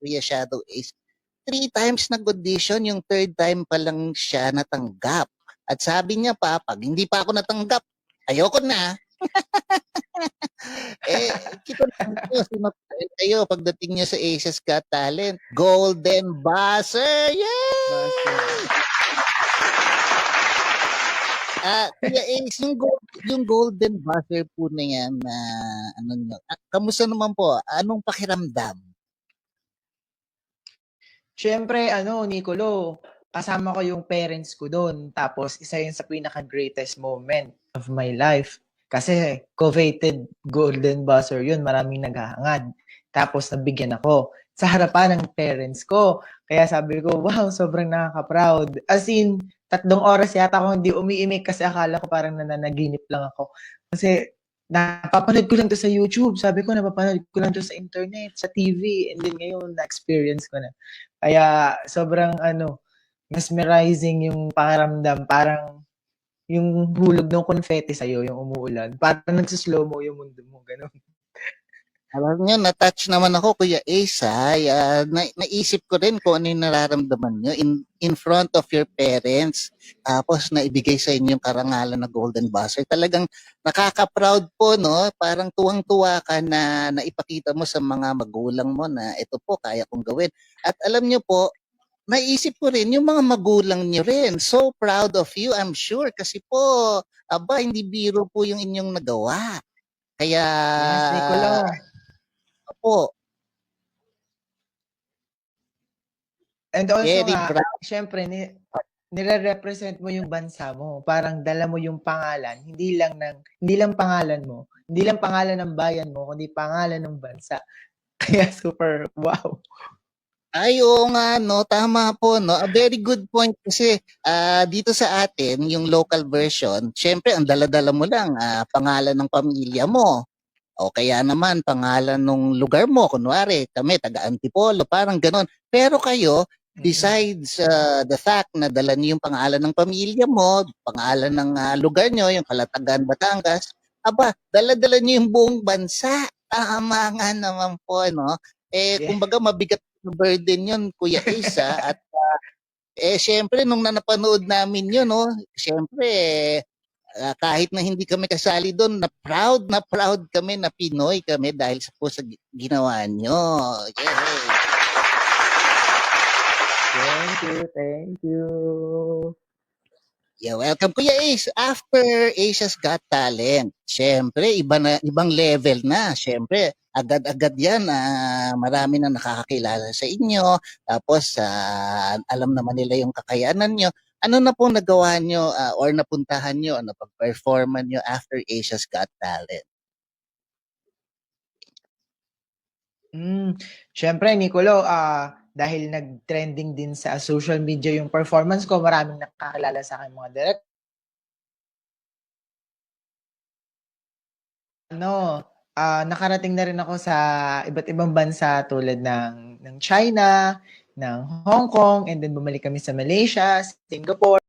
Kuya Shadow Ace. 3 times nag-audition, yung third time pa lang siya natanggap. At sabi niya pa, pag hindi pa ako natanggap, ayoko na. Kita naman niyo, sinapay kayo pagdating niya sa Asia's Got Talent. Golden Buzzer! Yay! Kuya Ace, yung Golden Buzzer po na yan na ano nyo, kamusta naman po? Anong pakiramdam? Siyempre, Nicolo, kasama ko yung parents ko doon. Tapos, isa yun sa pinaka-greatest moment of my life. Kasi, coveted golden buzzer yun. Maraming naghahangad. Tapos, nabigyan ako sa harapan ng parents ko. Kaya sabi ko, wow, sobrang nakaka-proud. As in, 3 oras yata ako hindi umiimik kasi akala ko parang nananaginip lang ako. Kasi, napapanood ko lang to sa YouTube. Sabi ko, napapanood ko lang to sa internet, sa TV. And then ngayon, na-experience ko na. Kaya sobrang mesmerizing yung pakiramdam. Parang yung hulog ng confetti sa'yo, yung umuulan. Parang nagsuslow mo yung mundo mo. Ganun. Alam niyo, na-touch naman ako, Kuya Ace, naisip ko rin kung ano yung nararamdaman niyo in front of your parents. Tapos naibigay sa inyo yung karangalan na Golden Buzzer. Talagang nakaka-proud po, no? Parang tuwang-tuwa ka na naipakita mo sa mga magulang mo na ito po, kaya kong gawin. At alam niyo po, naisip ko rin yung mga magulang niyo rin. So proud of you, I'm sure. Kasi po, hindi biro po yung inyong nagawa. Kaya, Yes, Nicolo. po. And also Very nga, proud. syempre, nire-represent mo yung bansa mo. Parang dala mo yung pangalan, hindi lang pangalan mo, hindi lang pangalan ng bayan mo, kundi pangalan ng bansa. Kaya super wow. Ay, oo nga, no? Tama po, no? A very good point kasi dito sa atin, yung local version, syempre, ang dala-dala mo lang, pangalan ng pamilya mo. O kaya naman, pangalan ng lugar mo. Kunwari, kami, taga-Antipolo, parang ganon. Pero kayo, besides the fact na dala niyo yung pangalan ng pamilya mo, pangalan ng lugar nyo, yung Calatagan, Batangas, dala-dala niyo yung buong bansa. Tama nga naman po, no? Yeah. Kumbaga, mabigat na burden yun, Kuya Isa. At syempre, nung napanood namin yun, no? Syempre, kahit na hindi kami kasali doon, na proud kami na Pinoy kami dahil sa ginawa nyo. Yay! Thank you. Yeah, welcome Kuya Ace. After Asia's Got Talent, syempre ibang level na. Syempre, agad-agad 'yan, marami na nakakakilala sa inyo. Tapos alam naman nila yung kakayanan nyo. Ano na pong nagawa nyo or napuntahan nyo, napag-performan nyo after Asia's Got Talent? Syempre, Nicolo, dahil nag-trending din sa social media yung performance ko, maraming nakakilala sa akin mga direct. Nakarating na rin ako sa iba't ibang bansa tulad ng China, ng Hong Kong, and then bumalik kami sa Malaysia, Singapore.